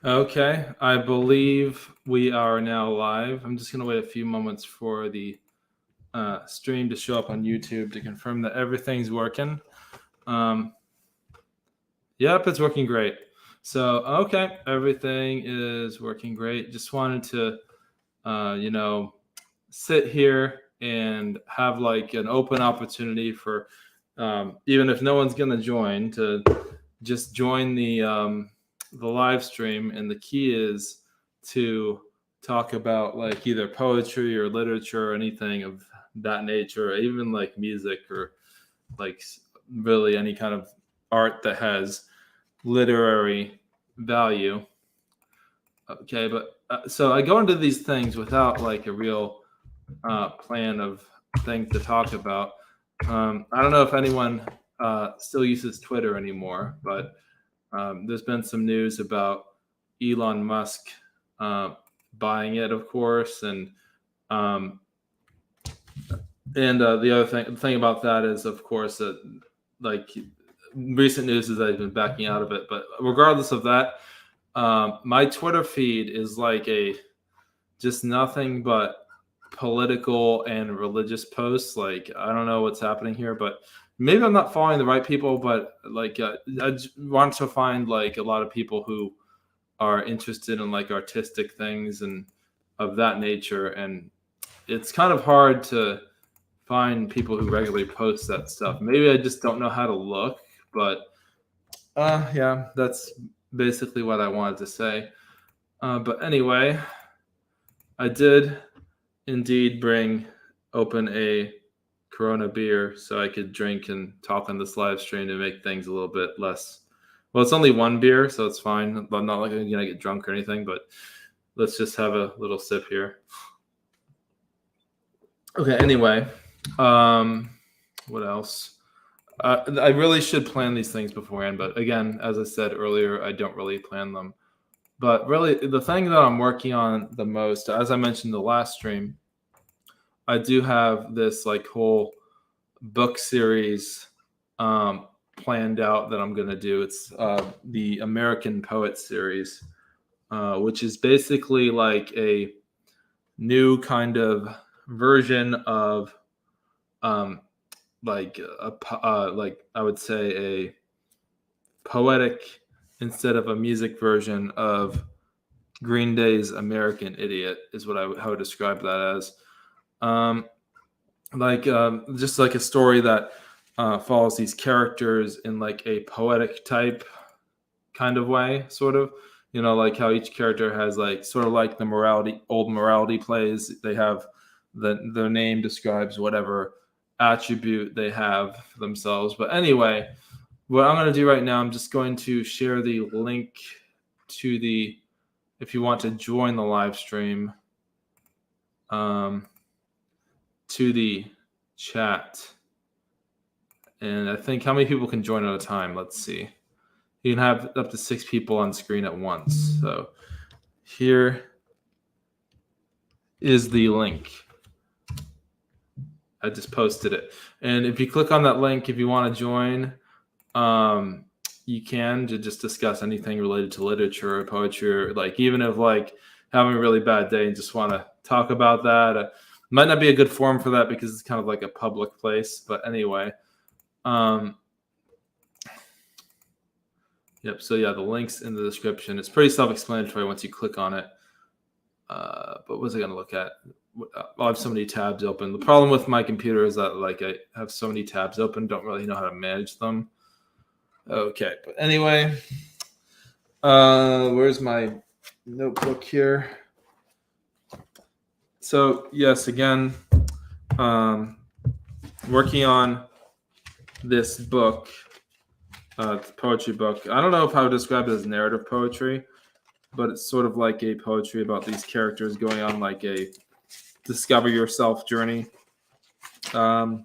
Okay, I believe we are now live. I'm just going to wait a few moments for the stream to show up on YouTube to confirm that everything's working. Um, yep, it's working great. So, okay, everything is working great. Just wanted to, sit here and have like an open opportunity for, even if no one's going to join, to just join the live stream. And the key is to talk about like either poetry or literature or anything of that nature, or even like music or like really any kind of art that has literary value. Okay, but so I go into these things without like a real plan of things to talk about. I don't know if anyone still uses Twitter anymore, but there's been some news about Elon Musk uh, buying it, of course, um, and the other thing about that is, of course, that like recent news is that he's been backing out of it. But regardless of that, my Twitter feed is like a just nothing but political and religious posts. Like I don't know what's happening here, but maybe I'm not following the right people. But like I want to find like a lot of people who are interested in like artistic things and of that nature. And it's kind of hard to find people who regularly post that stuff. Maybe I just don't know how to look, but yeah, that's basically what I wanted to say. But anyway, I did indeed open a Corona beer so I could drink and talk on this live stream to make things a little bit less. Well, it's only one beer, so it's fine. I'm not like I'm gonna get drunk or anything, but let's just have a little sip here. Okay. Anyway, what else? I really should plan these things beforehand, but again, as I said earlier, I don't really plan them. But really, the thing that I'm working on the most, as I mentioned in the last stream, I do have this like whole book series planned out that I'm gonna do. It's the American Poet series, which is basically like a new kind of version of um, like I would say a poetic instead of a music version of Green Day's American Idiot is what I would describe that as. Um, just like a story that follows these characters in like a poetic type kind of way, sort of. Like how each character has like sort of like the old morality plays. They have their name describes whatever attribute they have for themselves. But anyway, what I'm going to do right now, I'm just going to share the link to if you want to join the live stream, to the chat. And I think how many people can join at a time? Let's see. You can have up to 6 people on screen at once. So here is the link. I just posted it. And if you click on that link, if you want to join, you can to just discuss anything related to literature or poetry, or like even if like having a really bad day and just want to talk about that. Might not be a good forum for that because it's kind of like a public place. But anyway, yep. So yeah, the link's in the description. It's pretty self-explanatory once you click on it. But what was I going to look at? I have so many tabs open. The problem with my computer is that like I have so many tabs open, don't really know how to manage them. Okay, but anyway, where's my notebook here? So yes, again, working on this book, poetry book. I don't know if I would describe it as narrative poetry, but it's sort of like a poetry about these characters going on like a discover yourself journey. And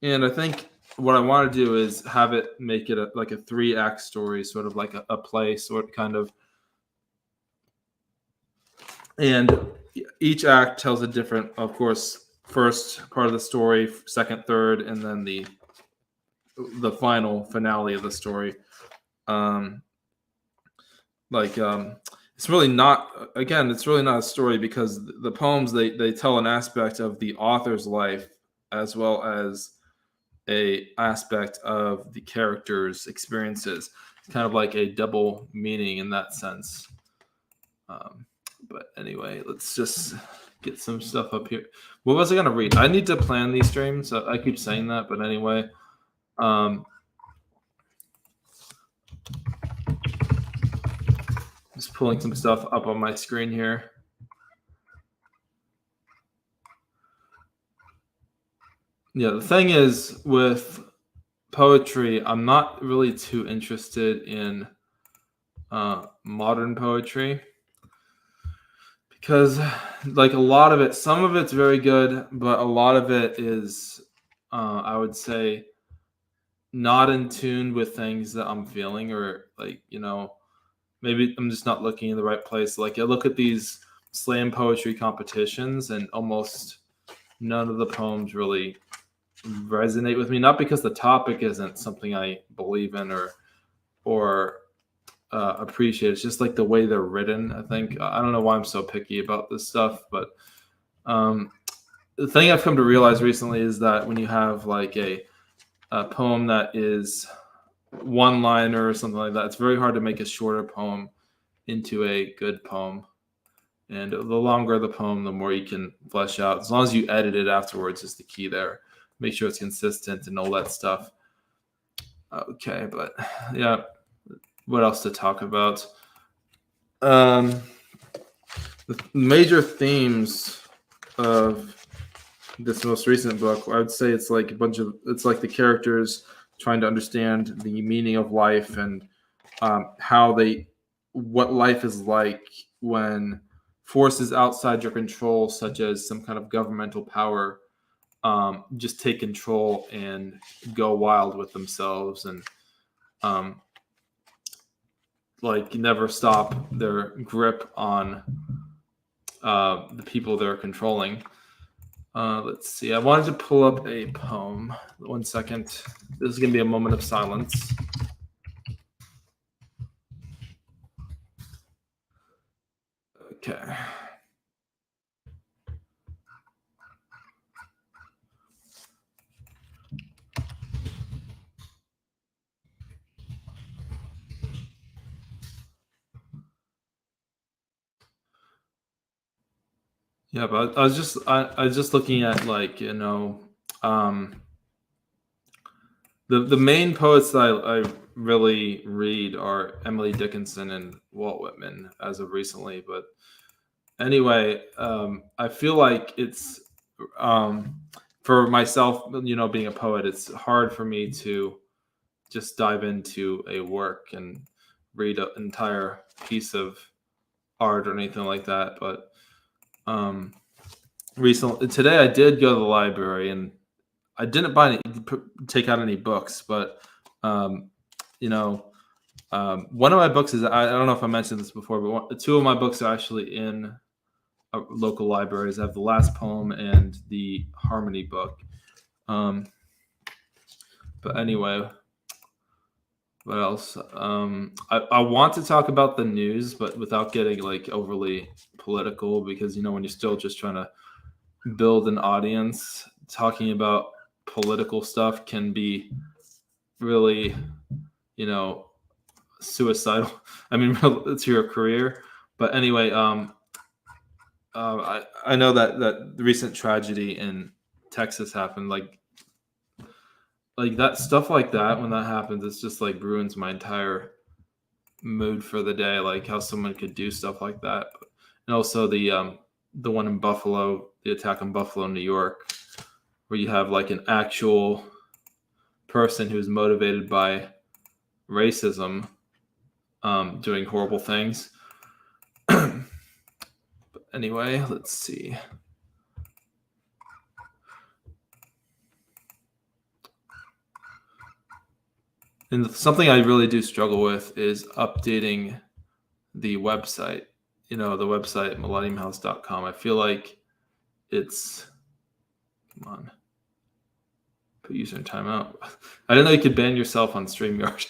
I think what I want to do is have it make it like a 3-act story, sort of like a play, sort of kind of. And each act tells a different, of course, first part of the story, second, third, and then the final finale of the story. like it's really not, again, it's really not a story because the poems, they tell an aspect of the author's life as well as a aspect of the character's experiences. It's kind of like a double meaning in that sense. Um, but anyway, let's just get some stuff up here. What was I gonna read? I need to plan these streams. I keep saying that, but anyway, um, just pulling some stuff up on my screen here. Yeah, the thing is with poetry, I'm not really too interested in modern poetry because, like, a lot of it, some of it's very good, but a lot of it is, I would say, not in tune with things that I'm feeling, or like, maybe I'm just not looking in the right place. Like, I look at these slam poetry competitions, and almost none of the poems really resonate with me. Not because the topic isn't something I believe in or appreciate. It's just like the way they're written. I think I don't know why I'm so picky about this stuff, but um, the thing I've come to realize recently is that when you have like a poem that is one liner or something like that, it's very hard to make a shorter poem into a good poem. And the longer the poem, the more you can flesh out. As long as you edit it afterwards, is the key there. Make sure it's consistent and all that stuff. Okay, but yeah, what else to talk about? The major themes of this most recent book, I would say it's like it's like the characters trying to understand the meaning of life and what life is like when forces outside your control, such as some kind of governmental power, just take control and go wild with themselves, and um, like never stop their grip on the people they're controlling. Let's see. I wanted to pull up a poem. 1 second. This is going to be a moment of silence. Okay. Yeah, but I was just looking at, like, um, the main poets that I really read are Emily Dickinson and Walt Whitman as of recently. But anyway, I feel like it's um, for myself, being a poet, it's hard for me to just dive into a work and read an entire piece of art or anything like that. But um, recently, today, I did go to the library, and I didn't take out any books, but um, you know, one of my books is, I don't know if I mentioned this before, but two of my books are actually in local libraries. I have the Last Poem and the Harmony book. Um, but anyway, what else? I want to talk about the news, but without getting like overly political, because when you're still just trying to build an audience, talking about political stuff can be really, suicidal. I mean, it's your career. But anyway, I know that the recent tragedy in Texas happened. Like that stuff, like that, when that happens, it's just like ruins my entire mood for the day. Like how someone could do stuff like that, and also the one in Buffalo, the attack in Buffalo, New York, where you have like an actual person who's motivated by racism, doing horrible things. But anyway, let's see. And something I really do struggle with is updating the website. The website millenniumhouse.com. I feel like it's, come on, put user in timeout. I didn't know you could ban yourself on StreamYard.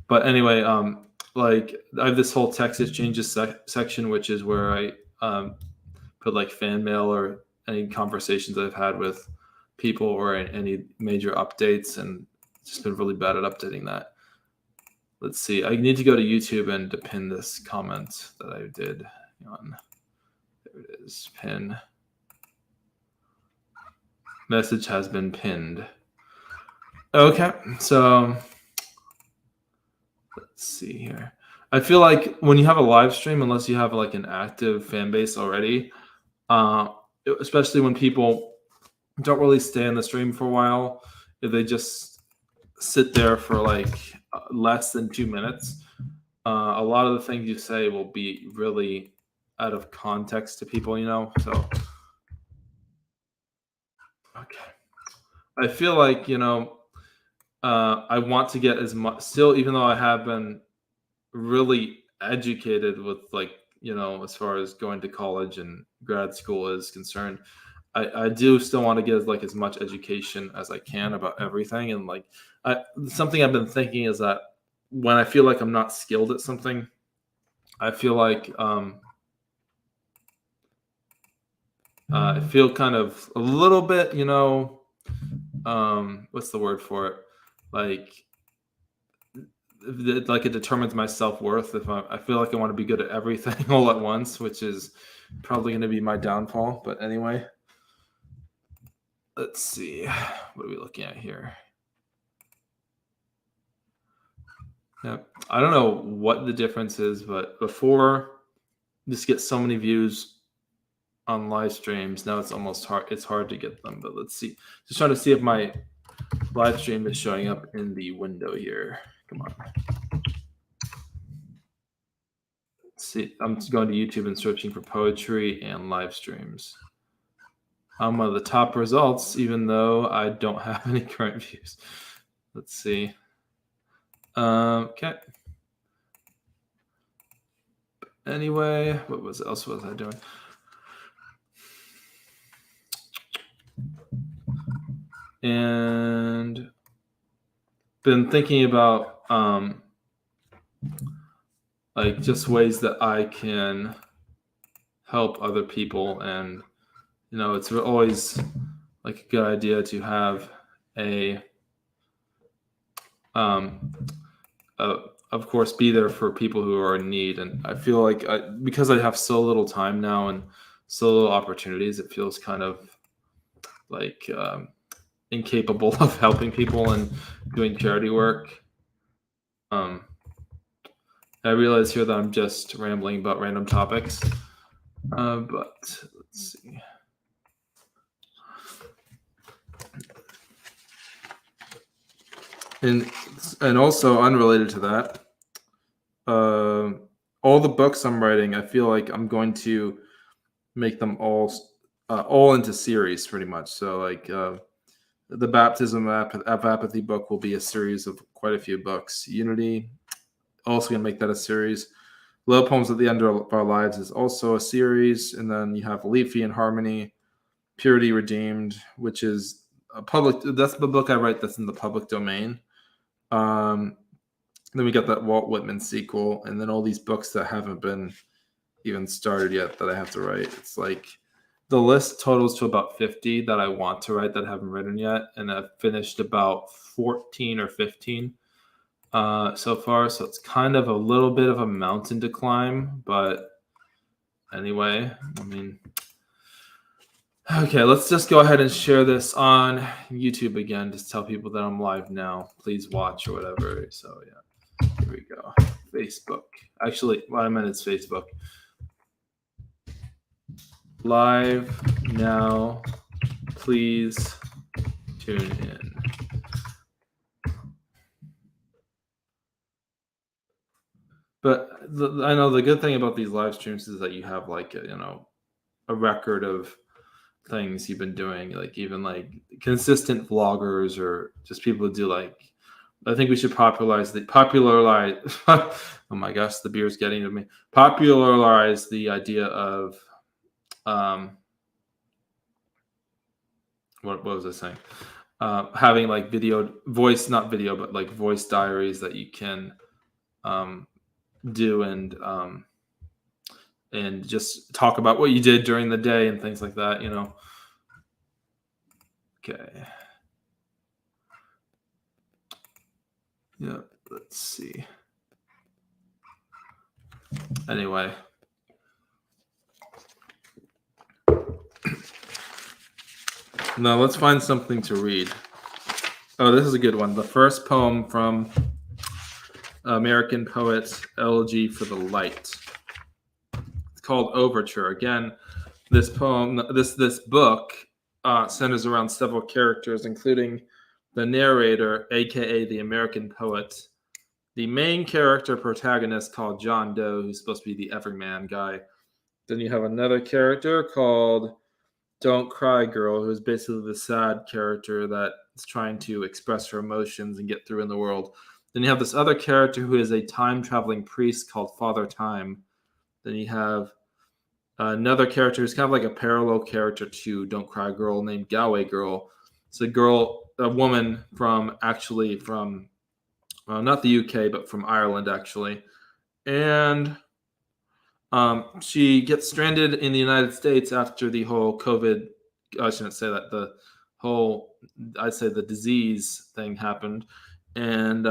But anyway, like I have this whole text exchanges section, which is where I put like fan mail or any conversations I've had with people or any major updates, and just been really bad at updating that. Let's see. I need to go to YouTube and to pin this comment that I did on. There it is. Pin. Message has been pinned. Okay, so let's see here. I feel like when you have a live stream, unless you have like an active fan base already, uh, especially when people don't really stay in the stream for a while, if they just sit there for like less than 2 minutes, a lot of the things you say will be really out of context to people, so okay. I feel like I want to get as much still, even though I have been really educated with like as far as going to college and grad school is concerned. I do still want to get as much education as I can about everything. And like something I've been thinking is that when I feel like I'm not skilled at something, I feel like I feel kind of a little bit, what's the word for it? Like it determines my self-worth if I feel like I want to be good at everything all at once, which is probably going to be my downfall. But anyway, let's see. What are we looking at here? Yeah, I don't know what the difference is, but before just get so many views on live streams, now it's almost hard. It's hard to get them, but let's see. Just trying to see if my live stream is showing up in the window here. Come on. Let's see, I'm just going to YouTube and searching for poetry and live streams. I'm one of the top results, even though I don't have any current views. Let's see. Okay. Anyway, what else was I doing? And been thinking about like just ways that I can help other people, and it's always like a good idea to have of course be there for people who are in need. And I feel like because I have so little time now and so little opportunities, it feels kind of like incapable of helping people and doing charity work. I realize here that I'm just rambling about random topics, but let's see. And also unrelated to that, all the books I'm writing, I feel like I'm going to make them all into series pretty much. So like the Baptism of Apathy book will be a series of quite a few books. Unity, also going to make that a series. Love Poems at the End of Our Lives is also a series. And then you have Lethe and Harmony, Purity Redeemed, which is that's the book I write that's in the public domain. Then we got that Walt Whitman sequel, and then all these books that haven't been even started yet that I have to write. It's like the list totals to about 50 that I want to write that I haven't written yet, and I've finished about 14 or 15 so far. So it's kind of a little bit of a mountain to climb, but anyway, I mean, okay, let's just go ahead and share this on YouTube again. Just tell people that I'm live now. Please watch or whatever. So yeah, here we go. Facebook. Actually, what I meant is Facebook. Live now. Please tune in. But I know the good thing about these live streams is that you have like a record of things you've been doing, like even like consistent vloggers or just people who do like. I think we should popularize. Oh my gosh, the beer's getting to me. Popularize the idea of what was I saying? Having like not video, but like voice diaries that you can do and just talk about what you did during the day and things like that, Okay. Yeah, let's see. Anyway. Now let's find something to read. Oh, this is a good one. The first poem from American poet Elegy for the Light. It's called Overture. Again, this poem, this book centers around several characters, including the narrator, aka the American poet, the main character protagonist called John Doe, who's supposed to be the everyman guy. Then you have another character called Don't Cry Girl, who's basically the sad character that is trying to express her emotions and get through in the world. Then you have this other character who is a time traveling priest called Father Time. Then you have another character who's kind of like a parallel character to Don't Cry Girl named Galway Girl. It's a woman from not the UK, but from Ireland actually. And she gets stranded in the United States after the whole COVID. I shouldn't say that. I'd say the disease thing happened. And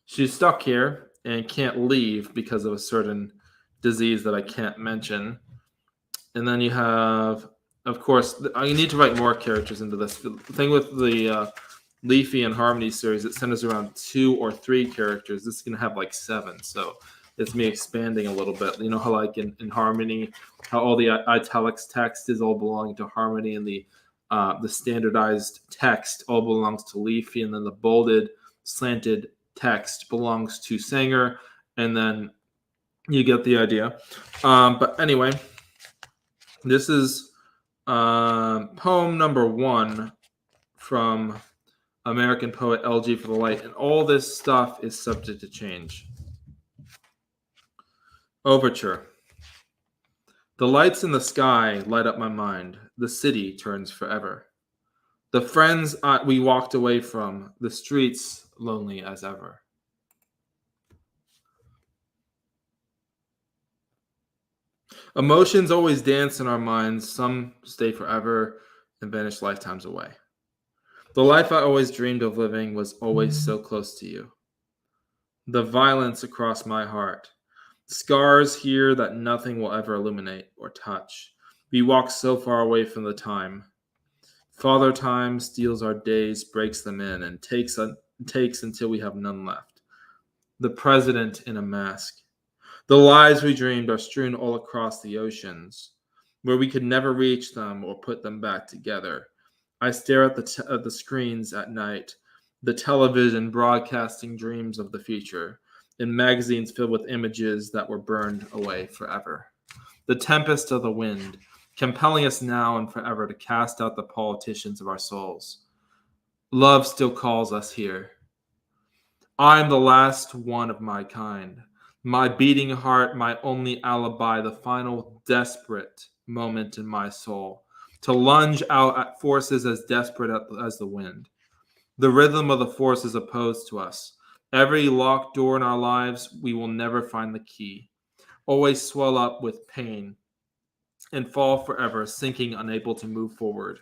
she's stuck here and can't leave because of a certain disease that I can't mention. And then you have, of course, you need to write more characters into this. The thing with the Leafy and Harmony series, it centers around 2 or 3 characters. This is going to have like 7. So it's me expanding a little bit. You know how like in Harmony, how all the italics text is all belonging to Harmony, and the standardized text all belongs to Leafy, and then the bolded, slanted text belongs to Sanger, and then you get the idea. But anyway, this is poem number 1 from American poet LG for the Light, and all this stuff is subject to change. Overture. The lights in the sky light up my mind. The city turns forever. The friends we walked away from, the streets lonely as ever. Emotions always dance in our minds. Some stay forever and vanish lifetimes away. The life I always dreamed of living was always so close to you. The violence across my heart. Scars here that nothing will ever illuminate or touch. We walk so far away from the time. Father Time steals our days, breaks them in, and takes until we have none left. The president in a mask. The lies we dreamed are strewn all across the oceans, where we could never reach them or put them back together. I stare at the screens at night, the television broadcasting dreams of the future, in magazines filled with images that were burned away forever. The tempest of the wind, compelling us now and forever to cast out the politicians of our souls. Love still calls us here. I am the last one of my kind. My beating heart, my only alibi, the final desperate moment in my soul, to lunge out at forces as desperate as the wind. The rhythm of the force is opposed to us. Every locked door in our lives, we will never find the key. Always swell up with pain and fall forever, sinking, unable to move forward.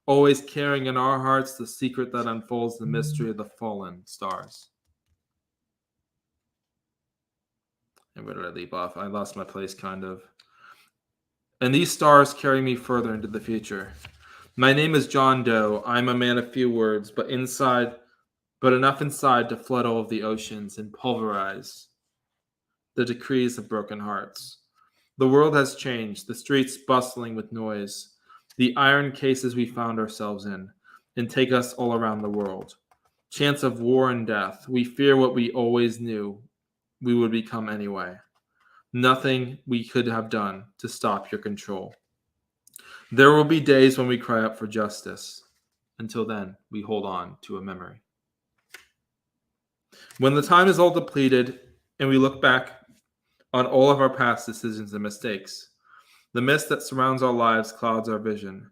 Always carrying in our hearts the secret that unfolds the mystery of the fallen stars. And where did I leave off? I lost my place, kind of. And these stars carry me further into the future. My name is John Doe. I'm a man of few words, but enough inside to flood all of the oceans and pulverize the decrees of broken hearts. The world has changed, the streets bustling with noise, the iron cases we found ourselves in, and take us all around the world. Chance of war and death. We fear what we always knew we would become anyway. Nothing we could have done to stop your control. There will be days when we cry out for justice. Until then, we hold on to a memory. When the time is all depleted and we look back on all of our past decisions and mistakes, the mist that surrounds our lives clouds our vision,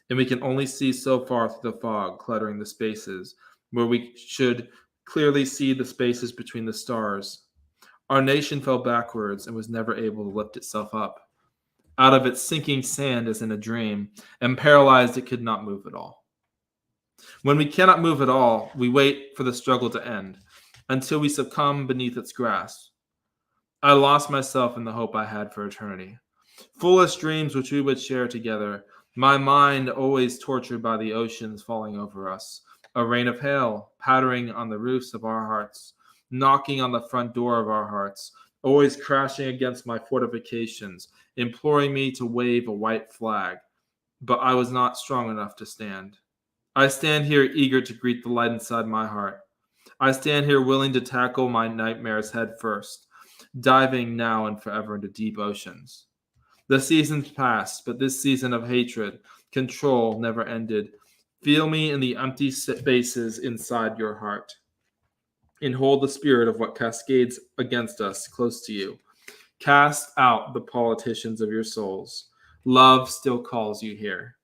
and we can only see so far through the fog cluttering the spaces where we should clearly see the spaces between the stars. Our nation fell backwards and was never able to lift itself up. Out of its sinking sand as in a dream, and paralyzed it could not move at all. When we cannot move at all, we wait for the struggle to end, until we succumb beneath its grasp. I lost myself in the hope I had for eternity. Foolish dreams which we would share together, my mind always tortured by the oceans falling over us, a rain of hail pattering on the roofs of our hearts, knocking on the front door of our hearts, always crashing against my fortifications, imploring me to wave a white flag. But I was not strong enough to stand. I stand here eager to greet the light inside my heart. I stand here willing to tackle my nightmares head first, diving now and forever into deep oceans. The seasons passed, but this season of hatred, control never ended. Feel me in the empty spaces inside your heart, and hold the spirit of what cascades against us close to you. Cast out the politicians of your souls. Love still calls you here.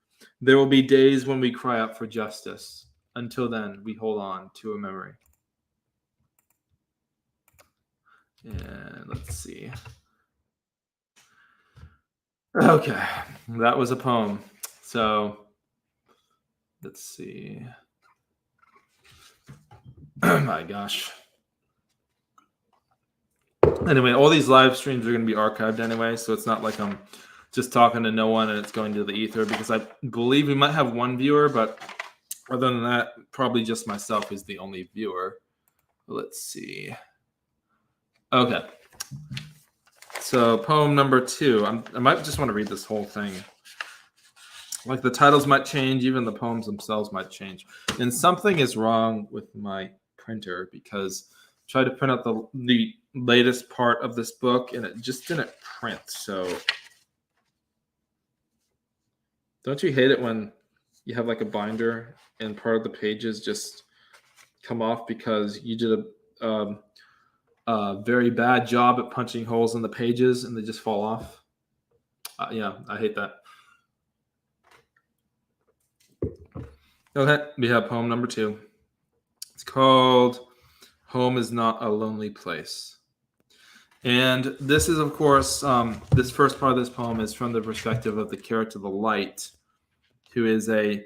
There will be days when we cry out for justice. Until then, we hold on to a memory. And let's see. Okay, that was a poem. So let's see. Oh my gosh. Anyway, all these live streams are going to be archived anyway, so it's not like I'm just talking to no one and it's going to the ether, because I believe we might have one viewer, but other than that, probably just myself is the only viewer. Let's see. Okay. So poem number 2. I might just want to read this whole thing. Like the titles might change, even the poems themselves might change. And something is wrong with my printer, because I tried to print out the latest part of this book and it just didn't print. So don't you hate it when you have like a binder and part of the pages just come off because you did a very bad job at punching holes in the pages and they just fall off? Yeah, I hate that. Okay, we have poem number 2. It's called Home is Not a Lonely Place. And this is, of course, this first part of this poem is from the perspective of the character, the Light, who is a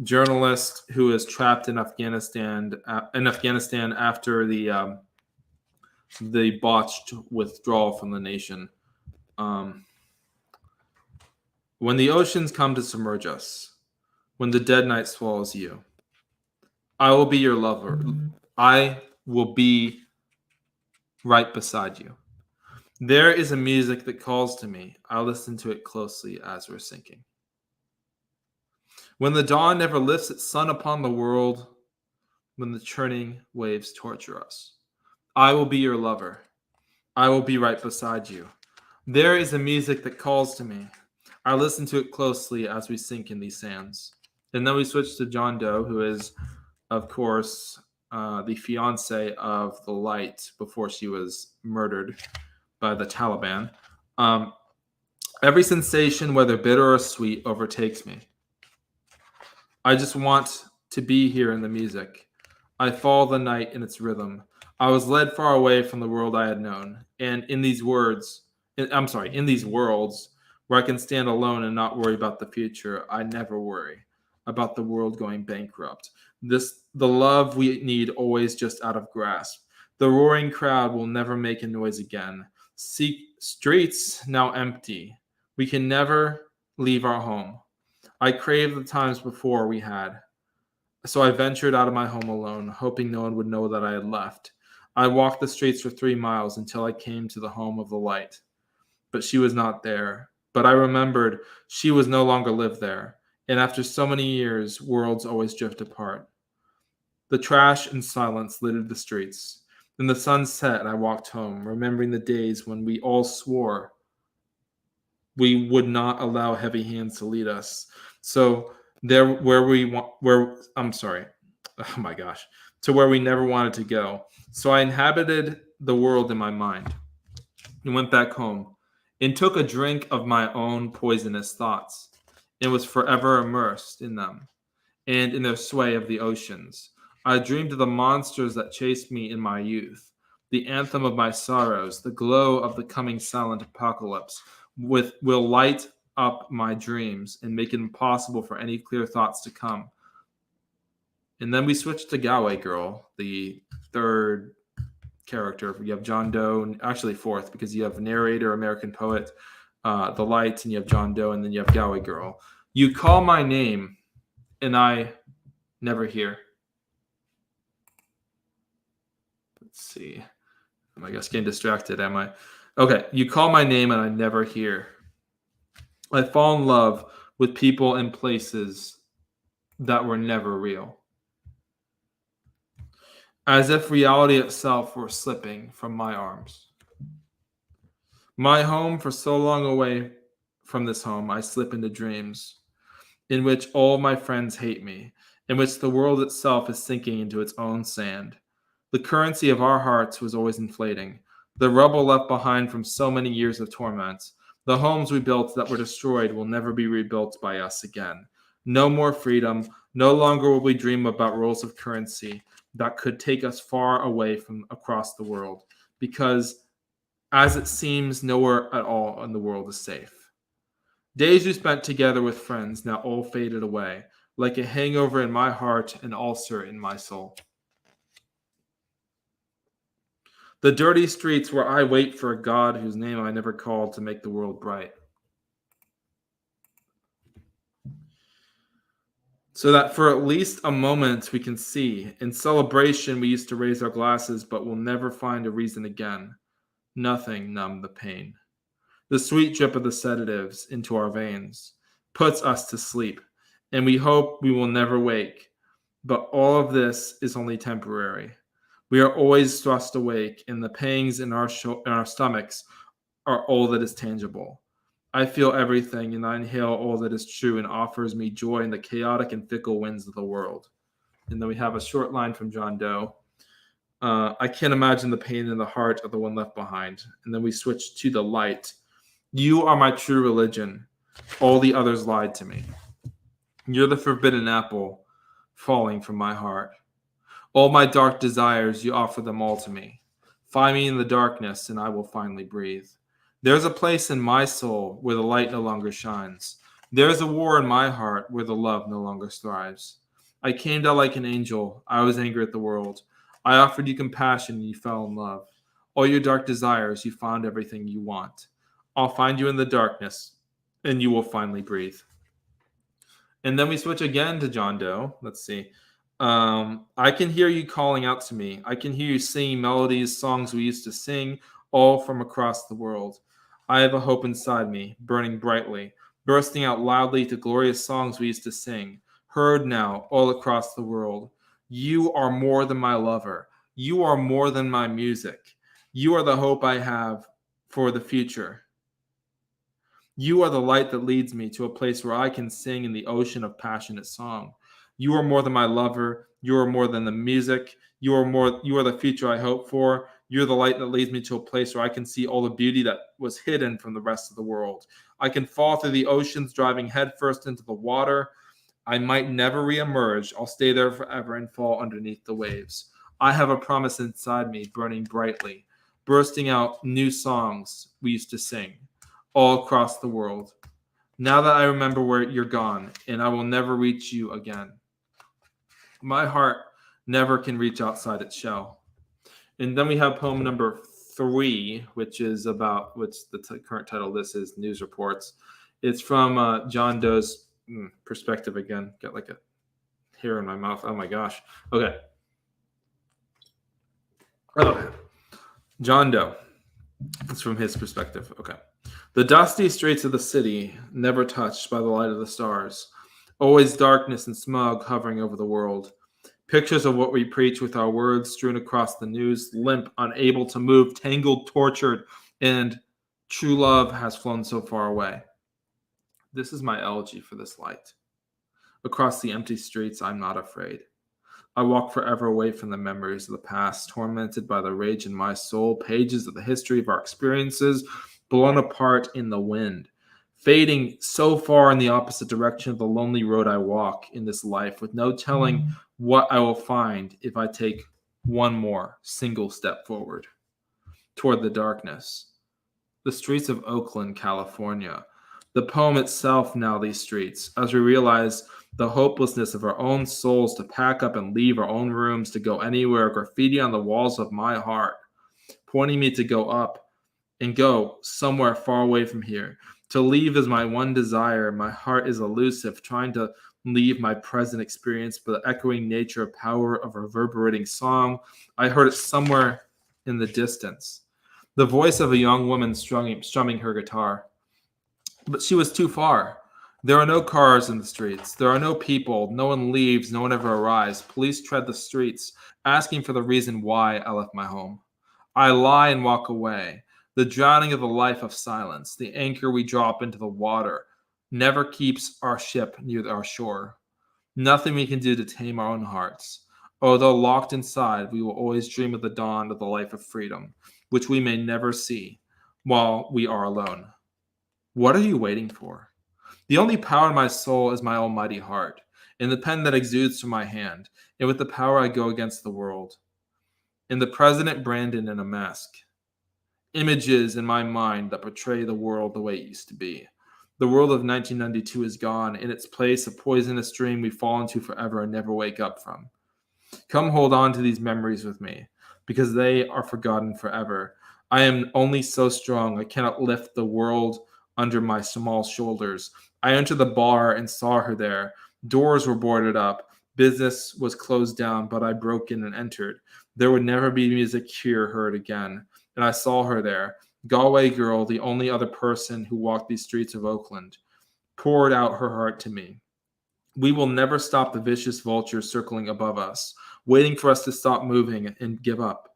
journalist who is trapped in Afghanistan after the botched withdrawal from the nation. When the oceans come to submerge us, when the dead night swallows you, I will be your lover. I will be right beside you. There is a music that calls to me. I'll listen to it closely as we're sinking. When the dawn never lifts its sun upon the world, when the churning waves torture us, I will be your lover. I will be right beside you. There is a music that calls to me. I listen to it closely as we sink in these sands. And then we switch to John Doe, who is, of course, the fiance of the Light before she was murdered by the Taliban. Every sensation, whether bitter or sweet, overtakes me. I just want to be here in the music. I follow the night in its rhythm. I was led far away from the world I had known. And in these worlds where I can stand alone and not worry about the future, I never worry about the world going bankrupt. The love we need always just out of grasp. The roaring crowd will never make a noise again. Streets now empty. We can never leave our home. I crave the times before we had. So I ventured out of my home alone, hoping no one would know that I had left. I walked the streets for 3 miles until I came to the home of the Light. But she was not there. But I remembered she was no longer lived there. And after so many years, worlds always drift apart. The trash and silence littered the streets. Then the sun set and I walked home, remembering the days when we all swore we would not allow heavy hands to lead us. So to where we never wanted to go. So I inhabited the world in my mind and went back home and took a drink of my own poisonous thoughts and was forever immersed in them and in their sway of the oceans. I dreamed of the monsters that chased me in my youth. the anthem of my sorrows, the glow of the coming silent apocalypse, will light up my dreams and make it impossible for any clear thoughts to come. And then we switch to Galway Girl, the third character. You have John Doe, actually fourth, because you have narrator, American poet, the light, and you have John Doe, and then you have Galway Girl. You call my name, and I never hear. Let's see. I guess getting distracted, am I? Okay, you call my name, and I never hear. I fall in love with people and places that were never real. As if reality itself were slipping from my arms. My home, for so long away from this home, I slip into dreams in which all my friends hate me, in which the world itself is sinking into its own sand. The currency of our hearts was always inflating, the rubble left behind from so many years of torment. The homes we built that were destroyed will never be rebuilt by us again. No more freedom. No longer will we dream about rolls of currency that could take us far away from across the world, because as it seems, nowhere at all in the world is safe. Days we spent together with friends now all faded away, like a hangover in my heart, an ulcer in my soul. The dirty streets where I wait for a God whose name I never called to make the world bright. So that for at least a moment we can see. In celebration, we used to raise our glasses, but we'll never find a reason again. Nothing numbed the pain. The sweet drip of the sedatives into our veins puts us to sleep, and we hope we will never wake. But all of this is only temporary. We are always thrust awake, and the pangs in our stomachs are all that is tangible. I feel everything, and I inhale all that is true and offers me joy in the chaotic and fickle winds of the world. And then we have a short line from John Doe. I can't imagine the pain in the heart of the one left behind. And then we switch to the light. You are my true religion. All the others lied to me. You're the forbidden apple falling from my heart. All my dark desires, you offer them all to me. Find me in the darkness, and I will finally breathe. There's a place in my soul where the light no longer shines. There's a war in my heart where the love no longer thrives. I came down like an angel. I was angry at the world. I offered you compassion, and you fell in love. All your dark desires, you found everything you want. I'll find you in the darkness, and you will finally breathe. And then we switch again to John Doe. Let's see. I can hear you calling out to me. I can hear you singing melodies, songs we used to sing, all from across the world. I have a hope inside me, burning brightly, bursting out loudly to glorious songs we used to sing, heard now all across the world. You are more than my lover. You are more than my music. You are the hope I have for the future. You are the light that leads me to a place where I can sing in the ocean of passionate song. You are more than my lover. You are more than the music. You are the future I hope for. You're the light that leads me to a place where I can see all the beauty that was hidden from the rest of the world. I can fall through the oceans, driving headfirst into the water. I might never reemerge. I'll stay there forever and fall underneath the waves. I have a promise inside me, burning brightly, bursting out new songs we used to sing all across the world. Now that I remember where you're gone, and I will never reach you again. My heart never can reach outside its shell. And then we have poem number 3, which is about, current title of this is News Reports. It's from John Doe's perspective again. Got like a hair in my mouth. Oh my gosh. Okay. Oh, John Doe. It's from his perspective. Okay. The dusty streets of the city, never touched by the light of the stars. Always darkness and smog hovering over the world. Pictures of what we preach with our words strewn across the news, limp, unable to move, tangled, tortured, and true love has flown so far away. This is my elegy for this light. Across the empty streets, I'm not afraid. I walk forever away from the memories of the past, tormented by the rage in my soul, pages of the history of our experiences, blown apart in the wind, fading so far in the opposite direction of the lonely road I walk in this life, with no telling what I will find if I take one more single step forward. toward the darkness. The streets of Oakland, California. The poem itself, now these streets, as we realize the hopelessness of our own souls to pack up and leave our own rooms to go anywhere, graffiti on the walls of my heart, pointing me to go up and go somewhere far away from here. To leave is my one desire. My heart is elusive, trying to leave my present experience, but the echoing nature of power of reverberating song. I heard it somewhere in the distance. The voice of a young woman strumming her guitar. But she was too far. There are no cars in the streets. There are no people. No one leaves. No one ever arrives. Police tread the streets, asking for the reason why I left my home. I lie and walk away. The drowning of the life of silence, the anchor we drop into the water, never keeps our ship near our shore. Nothing we can do to tame our own hearts. Although locked inside, we will always dream of the dawn of the life of freedom, which we may never see while we are alone. What are you waiting for? The only power in my soul is my almighty heart, and the pen that exudes from my hand, and with the power I go against the world. And the President Brandon in a mask. Images in my mind that portray the world the way it used to be. The world of 1992 is gone. In its place, a poisonous dream we fall into forever and never wake up from. Come hold on to these memories with me, because they are forgotten forever. I am only so strong, I cannot lift the world under my small shoulders. I entered the bar and saw her there. Doors were boarded up. Business was closed down, but I broke in and entered. There would never be music here heard again. And I saw her there. Galway girl, the only other person who walked these streets of Oakland, poured out her heart to me. We will never stop the vicious vultures circling above us, waiting for us to stop moving and give up.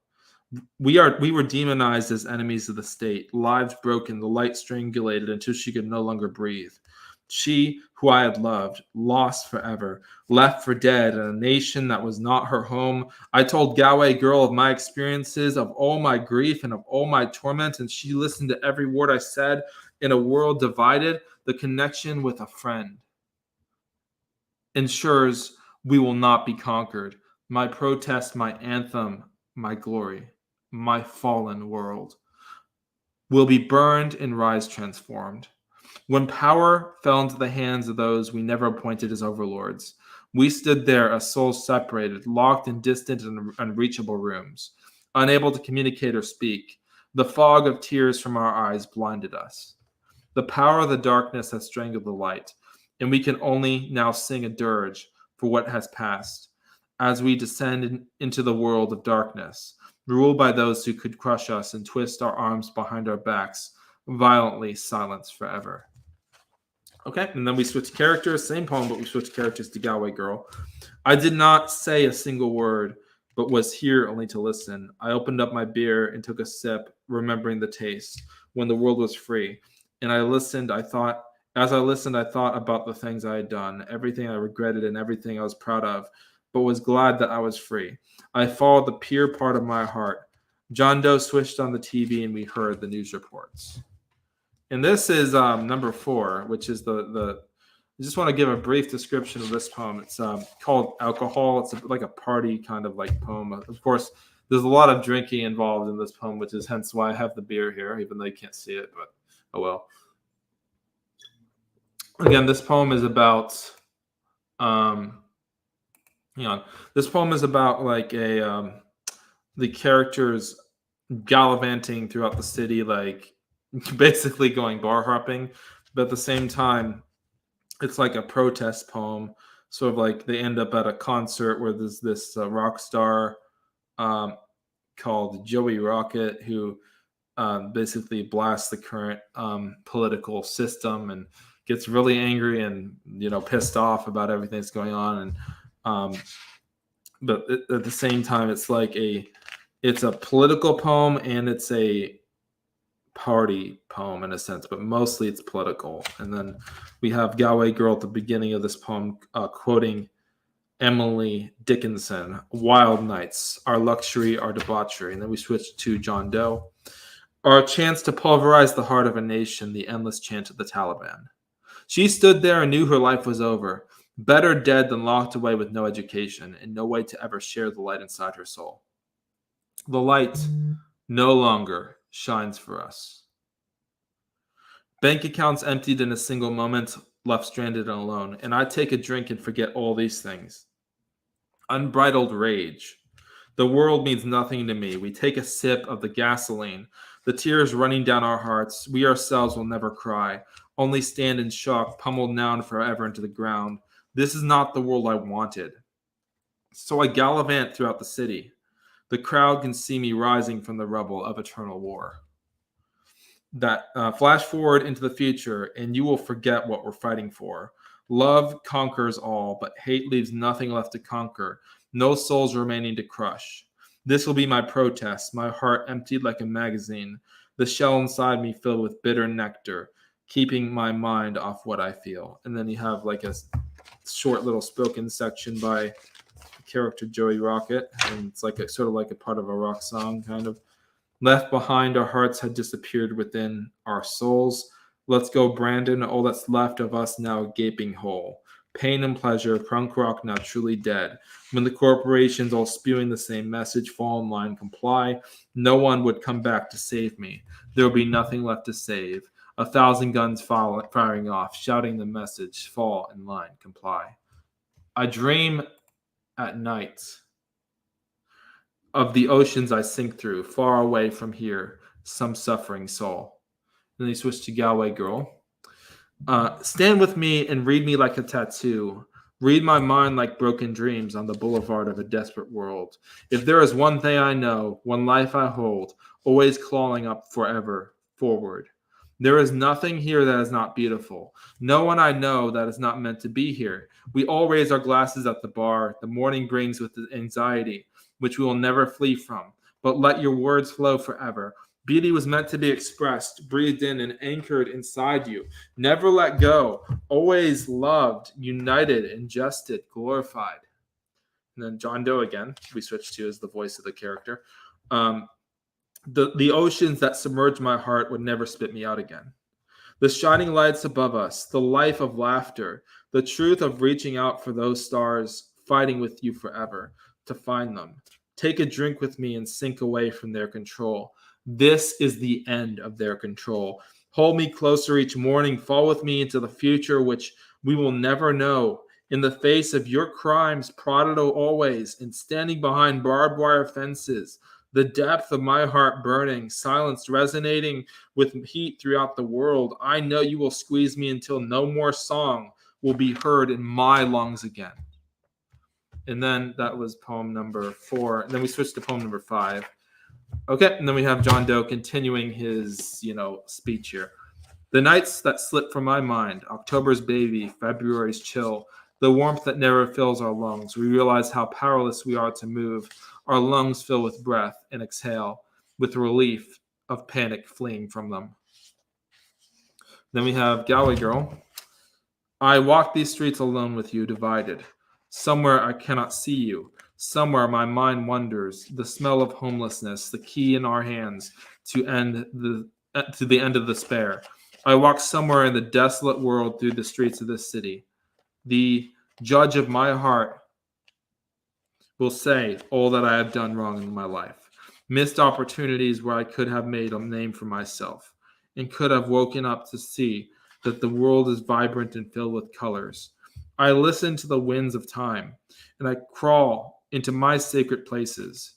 We were demonized as enemies of the state, lives broken, the light strangulated until she could no longer breathe. She, who I had loved, lost forever, left for dead in a nation that was not her home. I told Galway girl of my experiences, of all my grief and of all my torment, and she listened to every word I said. In a world divided, the connection with a friend ensures we will not be conquered. My protest, my anthem, my glory, my fallen world will be burned and rise transformed. When power fell into the hands of those we never appointed as overlords, we stood there as souls separated, locked in distant and unreachable rooms, unable to communicate or speak. The fog of tears from our eyes blinded us. The power of the darkness has strangled the light, and we can only now sing a dirge for what has passed as we descend into the world of darkness, ruled by those who could crush us and twist our arms behind our backs, violently silenced forever. Okay, and then we switch characters, same poem, but we switch characters to Galway Girl. I did not say a single word, but was here only to listen. I opened up my beer and took a sip, remembering the taste, when the world was free. And I listened, I thought about the things I had done, everything I regretted and everything I was proud of, but was glad that I was free. I followed the pure part of my heart. John Doe switched on the TV and we heard the news reports. And this is number 4, which is I just want to give a brief description of this poem. It's called Alcohol. It's like a party kind of like poem. Of course, there's a lot of drinking involved in this poem, which is hence why I have the beer here, even though you can't see it, but oh well. Again, this poem is about, this poem is about like the characters gallivanting throughout the city, like basically going bar hopping, but at the same time, it's like a protest poem. Sort of like they end up at a concert where there's this rock star called Joey Rocket who basically blasts the current political system and gets really angry and pissed off about everything that's going on. And but at the same time, it's like it's a political poem and it's a party poem in a sense, but mostly it's political. And then we have Galway Girl at the beginning of this poem quoting Emily Dickinson, "Wild nights, our luxury, our debauchery." And then we switch to John Doe. "Our chance to pulverize the heart of a nation, the endless chant of the Taliban." She stood there and knew her life was over, better dead than locked away with no education and no way to ever share the light inside her soul. The light no longer shines for us. Bank accounts emptied in a single moment, left stranded and alone. And I take a drink and forget all these things. Unbridled rage. The world means nothing to me. We take a sip of the gasoline, the tears running down our hearts. We ourselves will never cry, only stand in shock, pummeled now and forever into the ground. This is not the world I wanted. So I gallivant throughout the city. The crowd can see me rising from the rubble of eternal war. That flash forward into the future, and you will forget what we're fighting for. Love conquers all, but hate leaves nothing left to conquer, no souls remaining to crush. This will be my protest, my heart emptied like a magazine, the shell inside me filled with bitter nectar, keeping my mind off what I feel. And then you have like a short little spoken section by the character Joey Rocket, and it's like a sort of like a part of a rock song kind of. Left behind, our hearts had disappeared within our souls. Let's go, Brandon. All that's left of us now a gaping hole. Pain and pleasure, punk rock now truly dead. When the corporations all spewing the same message, fall in line, comply, no one would come back to save me. There will be nothing left to save. 1,000 guns firing off, shouting the message, fall in line, comply. I dream at night of the oceans I sink through, far away from here, some suffering soul. Then he switched to Galway Girl. Stand with me and read me like a tattoo. Read my mind like broken dreams on the boulevard of a desperate world. If there is one thing I know, one life I hold, always clawing up forever forward. There is nothing here that is not beautiful. No one I know that is not meant to be here. We all raise our glasses at the bar. The morning brings with it anxiety, which we will never flee from. But let your words flow forever. Beauty was meant to be expressed, breathed in, and anchored inside you. Never let go. Always loved, united, ingested, glorified. And then John Doe again, we switched to as the voice of the character. The oceans that submerge my heart would never spit me out again. The shining lights above us, the life of laughter, the truth of reaching out for those stars, fighting with you forever to find them. Take a drink with me and sink away from their control. This is the end of their control. Hold me closer each morning. Fall with me into the future, which we will never know. In the face of your crimes, prodded always, and standing behind barbed wire fences, the depth of my heart burning, silence resonating with heat throughout the world. I know you will squeeze me until no more song will be heard in my lungs again. And then that was poem number 4. And then we switched to poem number 5. Okay, and then we have John Doe continuing his, speech here. The nights that slip from my mind, October's baby, February's chill, the warmth that never fills our lungs. We realize how powerless we are to move. Our lungs fill with breath and exhale, with relief of panic fleeing from them. Then we have Galway Girl. I walk these streets alone with you, divided. Somewhere I cannot see you. Somewhere my mind wanders. The smell of homelessness, the key in our hands to the end of despair. I walk somewhere in the desolate world through the streets of this city. The judge of my heart will say all that I have done wrong in my life. Missed opportunities where I could have made a name for myself and could have woken up to see that the world is vibrant and filled with colors. I listen to the winds of time and I crawl into my sacred places,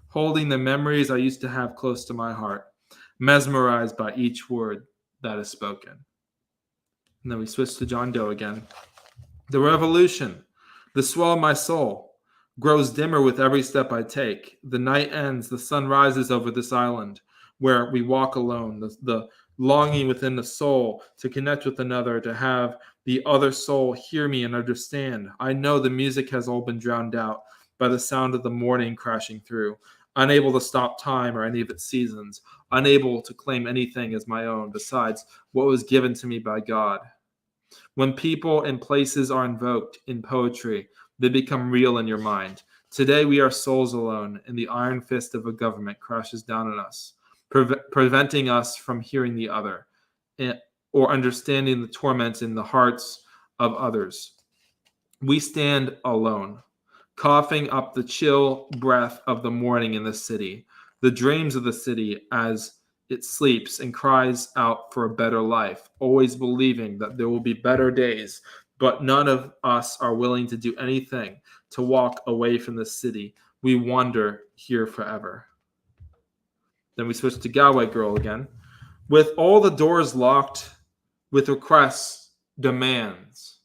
holding the memories I used to have close to my heart, mesmerized by each word that is spoken. And then we switch to John Doe again. The revolution, the swell of my soul, grows dimmer with every step I take. The night ends, the sun rises over this island where we walk alone, the longing within the soul to connect with another, to have the other soul hear me and understand. I know the music has all been drowned out by the sound of the morning crashing through, unable to stop time or any of its seasons, unable to claim anything as my own besides what was given to me by God. When people and places are invoked in poetry, they become real in your mind. Today we are souls alone, and the iron fist of a government crashes down on us, preventing us from hearing the other or understanding the torment in the hearts of others. We stand alone, coughing up the chill breath of the morning in the city. the dreams of the city as it sleeps and cries out for a better life, always believing that there will be better days, but none of us are willing to do anything to walk away from the city. We wander here forever. Then we switch to Galway Girl again. With all the doors locked, with requests, demands,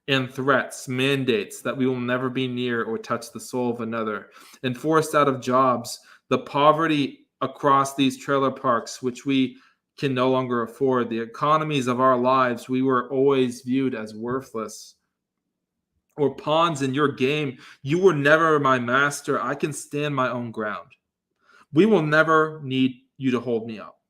and threats, mandates that we will never be near or touch the soul of another, and forced out of jobs, the poverty across these trailer parks, which we can no longer afford, the economies of our lives, we were always viewed as worthless or pawns in your game. You were never my master. I can stand my own ground. We will never need you to hold me up.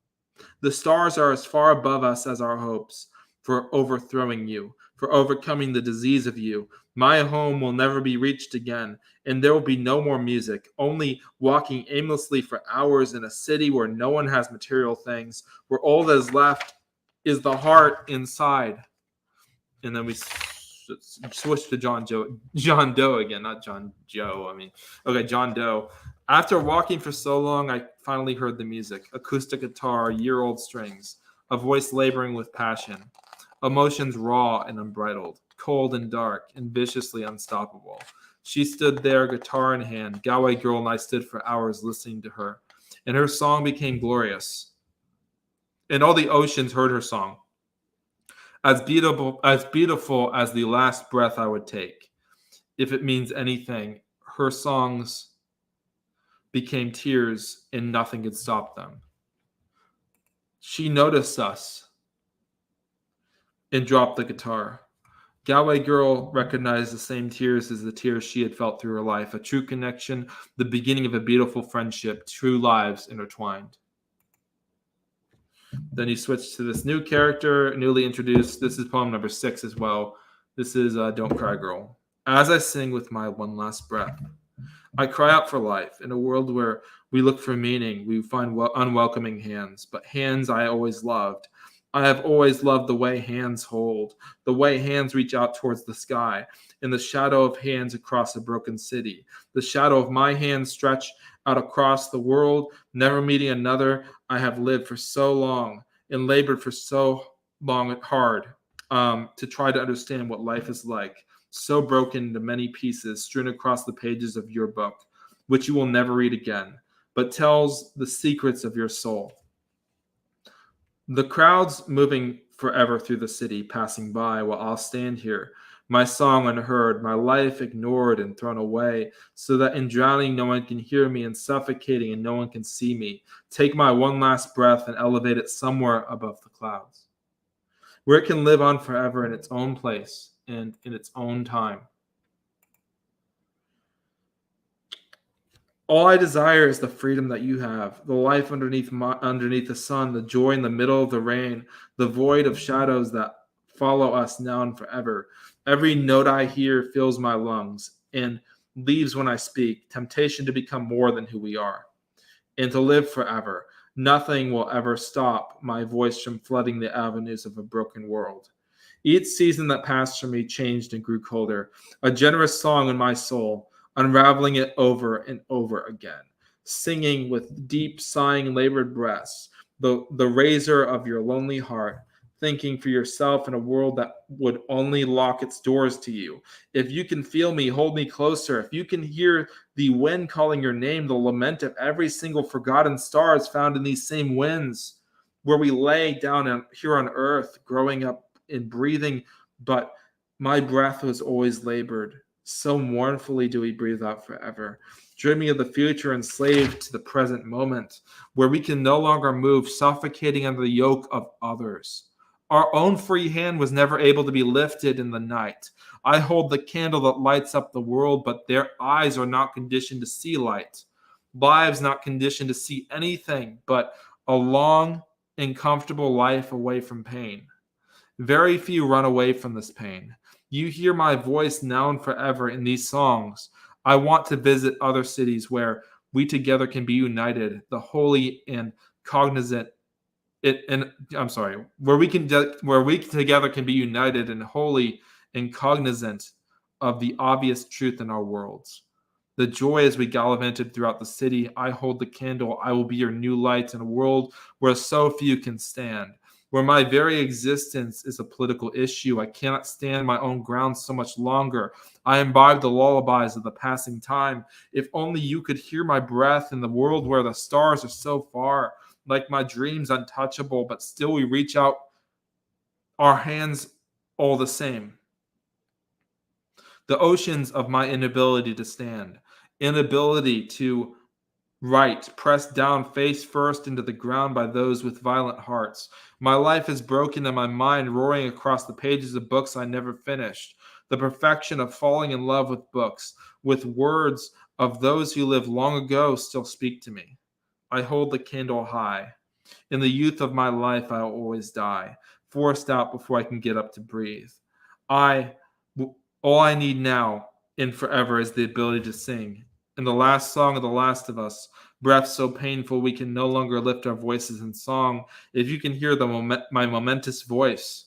The stars are as far above us as our hopes for overthrowing you, for overcoming the disease of you. My home will never be reached again, and there will be no more music, only walking aimlessly for hours in a city where no one has material things, where all that is left is the heart inside. And then we switch to John Doe again, not John Joe. John Doe. After walking for so long, I finally heard the music. Acoustic guitar, year-old strings, a voice laboring with passion, emotions raw and unbridled, cold and dark, and viciously unstoppable. She stood there, guitar in hand. Galway Girl and I stood for hours listening to her, and her song became glorious. And all the oceans heard her song, as beautiful as the last breath I would take. If it means anything, her songs became tears, and nothing could stop them. She noticed us and dropped the guitar. Galway Girl recognized the same tears as the tears she had felt through her life, a true connection, the beginning of a beautiful friendship, true lives intertwined. Then you switch to this new character, newly introduced. This is poem number 6 as well. This is Don't Cry Girl. As I sing with my one last breath, I cry out for life. In a world where we look for meaning, we find unwelcoming hands, but hands I always loved. I have always loved the way hands hold, the way hands reach out towards the sky, in the shadow of hands across a broken city. The shadow of my hands stretch out across the world, never meeting another. I have lived for so long and labored for so long hard to try to understand what life is like. So broken into many pieces, strewn across the pages of your book, which you will never read again, but tells the secrets of your soul. The crowds moving forever through the city, passing by, while I'll stand here, my song unheard, my life ignored and thrown away, so that in drowning no one can hear me, and suffocating and no one can see me. Take my one last breath and elevate it somewhere above the clouds, where it can live on forever in its own place and in its own time. All I desire is the freedom that you have, the life underneath the sun, the joy in the middle of the rain, the void of shadows that follow us now and forever. Every note I hear fills my lungs and leaves when I speak, temptation to become more than who we are and to live forever. Nothing will ever stop my voice from flooding the avenues of a broken world. Each season that passed for me changed and grew colder, a generous song in my soul, unraveling it over and over again, singing with deep, sighing, labored breaths, the razor of your lonely heart, thinking for yourself in a world that would only lock its doors to you. If you can feel me, hold me closer. If you can hear the wind calling your name, the lament of every single forgotten star is found in these same winds, where we lay down here on earth, growing up and breathing, but my breath was always labored. So mournfully do we breathe out forever, dreaming of the future, enslaved to the present moment, where we can no longer move, suffocating under the yoke of others. Our own free hand was never able to be lifted in the night. I hold the candle that lights up the world, but their eyes are not conditioned to see light. Lives not conditioned to see anything but a long and comfortable life away from pain. Very few run away from this pain. You hear my voice now and forever in these songs. I want to visit other cities where we together can be united, the holy and cognizant. Where we together can be united and holy and cognizant of the obvious truth in our worlds. The joy as we gallivanted throughout the city. I hold the candle. I will be your new light in a world where so few can stand. Where my very existence is a political issue. I cannot stand my own ground so much longer. I imbibe the lullabies of the passing time. If only you could hear my breath in the world where the stars are so far, like my dreams untouchable, but still we reach out our hands all the same. The oceans of my inability to stand, inability to write, pressed down face first into the ground by those with violent hearts. My life is broken and my mind roaring across the pages of books I never finished. The perfection of falling in love with books, with words of those who lived long ago still speak to me. I hold the candle high. In the youth of my life, I'll always die, forced out before I can get up to breathe. I, all I need now and forever is the ability to sing. In the last song of The Last of Us, breath so painful we can no longer lift our voices in song. If you can hear my momentous voice,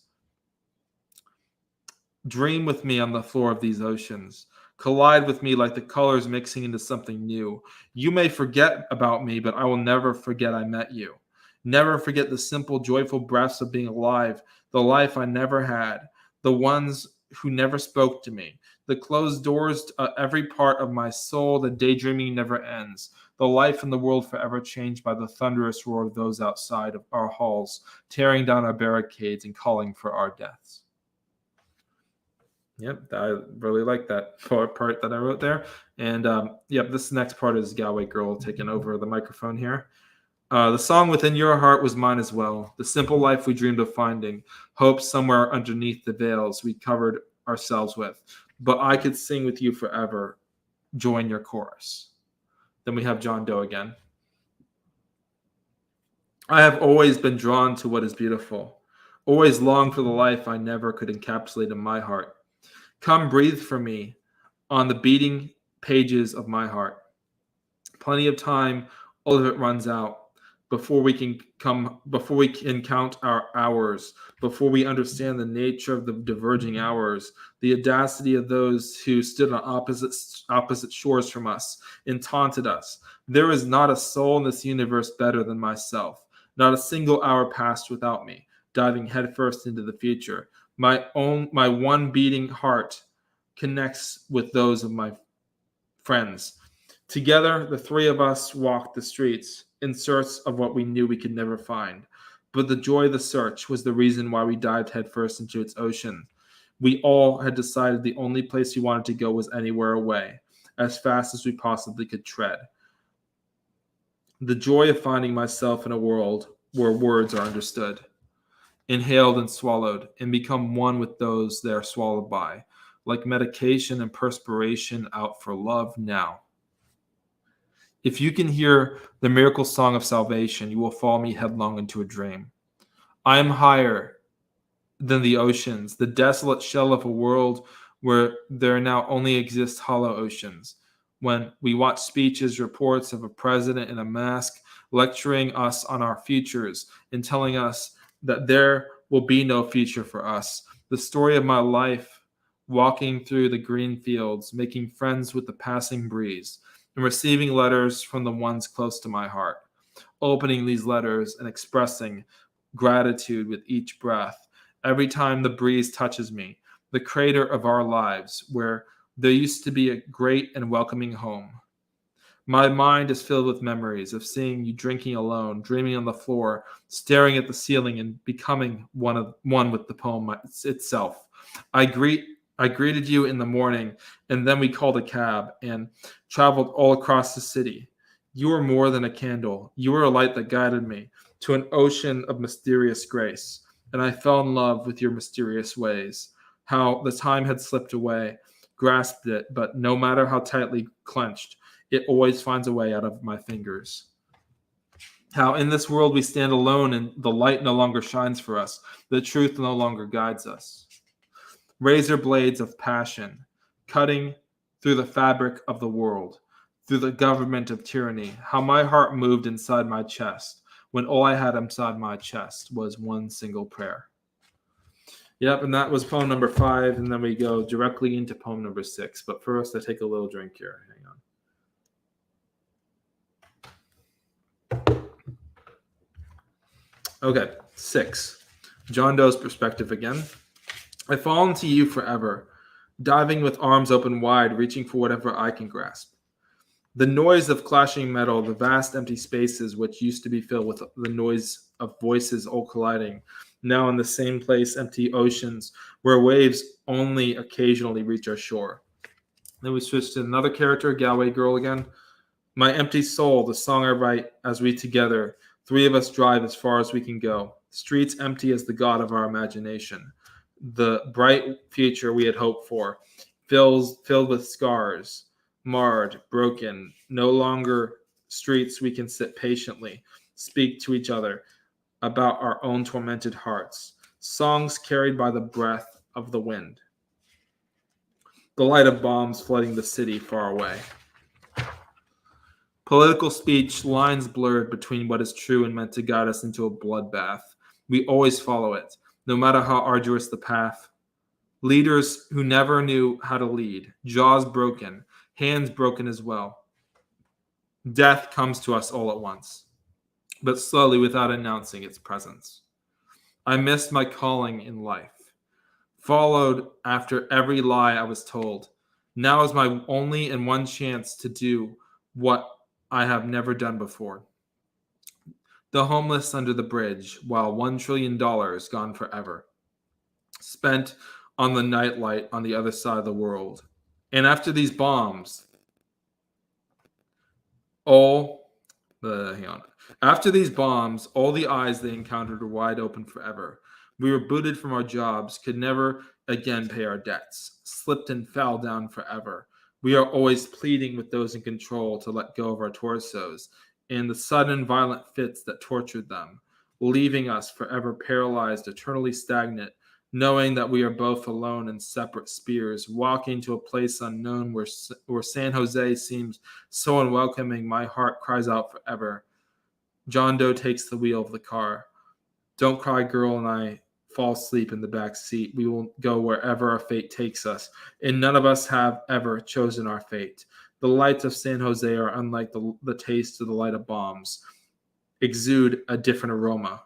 dream with me on the floor of these oceans. Collide with me like the colors mixing into something new. You may forget about me, but I will never forget I met you. Never forget the simple, joyful breaths of being alive, the life I never had, the ones who never spoke to me, the closed doors to every part of my soul, the daydreaming never ends, the life in the world forever changed by the thunderous roar of those outside of our halls, tearing down our barricades and calling for our deaths. Yep, I really like that part that I wrote there. And yep, this next part is Galway Girl taking over the microphone here. The song Within Your Heart was mine as well. The simple life we dreamed of finding. Hope somewhere underneath the veils we covered ourselves with. But I could sing with you forever. Join your chorus. Then we have John Doe again. I have always been drawn to what is beautiful. Always longed for the life I never could encapsulate in my heart. Come breathe for me on the beating pages of my heart. Plenty of time, all of it runs out before we can count our hours, before we understand the nature of the diverging hours, the audacity of those who stood on opposite shores from us and taunted us. There is not a soul in this universe better than myself. Not a single hour passed without me, diving headfirst into the future. My one beating heart connects with those of my friends. Together, the three of us walked the streets in search of what we knew we could never find. But the joy of the search was the reason why we dived headfirst into its ocean. We all had decided the only place we wanted to go was anywhere away, as fast as we possibly could tread. The joy of finding myself in a world where words are understood, inhaled and swallowed, and become one with those they are swallowed by, like medication and perspiration out for love now. If you can hear the miracle song of salvation, you will follow me headlong into a dream. I am higher than the oceans, the desolate shell of a world where there now only exist hollow oceans. When we watch speeches, reports of a president in a mask lecturing us on our futures and telling us that there will be no future for us. The story of my life, walking through the green fields, making friends with the passing breeze, and receiving letters from the ones close to my heart, opening these letters and expressing gratitude with each breath. Every time the breeze touches me, the crater of our lives, where there used to be a great and welcoming home. My mind is filled with memories of seeing you drinking alone, dreaming on the floor, staring at the ceiling, and becoming one with the poem itself. I greeted you in the morning, and then we called a cab and traveled all across the city. You were more than a candle. You were a light that guided me to an ocean of mysterious grace, and I fell in love with your mysterious ways. How the time had slipped away, grasped it, but no matter how tightly clenched, it always finds a way out of my fingers. How in this world we stand alone and the light no longer shines for us. The truth no longer guides us. Razor blades of passion, cutting through the fabric of the world, through the government of tyranny. How my heart moved inside my chest when all I had inside my chest was one single prayer. Yep, and that was poem number 5, and then we go directly into poem number 6. But first, I take a little drink here. Hang on. Okay, 6. John Doe's perspective again. I fall into you forever, diving with arms open wide, reaching for whatever I can grasp. The noise of clashing metal, the vast empty spaces which used to be filled with the noise of voices all colliding, now in the same place, empty oceans where waves only occasionally reach our shore. Then we switch to another character, Galway Girl again. My empty soul, the song I write as we together, 3 of us drive as far as we can go. Streets empty as the god of our imagination. The bright future we had hoped for, filled with scars, marred, broken, no longer streets we can sit patiently, speak to each other about our own tormented hearts. Songs carried by the breath of the wind. The light of bombs flooding the city far away. Political speech, lines blurred between what is true and meant to guide us into a bloodbath. We always follow it, no matter how arduous the path. Leaders who never knew how to lead, jaws broken, hands broken as well. Death comes to us all at once, but slowly without announcing its presence. I missed my calling in life, followed after every lie I was told. Now is my only and one chance to do what I have never done before. The homeless under the bridge, while $1 trillion gone forever, spent on the nightlight on the other side of the world. And after these bombs, After these bombs, all the eyes they encountered were wide open forever. We were booted from our jobs, could never again pay our debts, slipped and fell down forever. We are always pleading with those in control to let go of our torsos and the sudden violent fits that tortured them, leaving us forever paralyzed, eternally stagnant, knowing that we are both alone in separate spheres, walking to a place unknown where San Jose seems so unwelcoming. My heart cries out forever. John Doe takes the wheel of the car. Don't cry, girl, and I fall asleep in the back seat. We will go wherever our fate takes us, and none of us have ever chosen our fate. The lights of San Jose are unlike the taste of the light of bombs, exude a different aroma.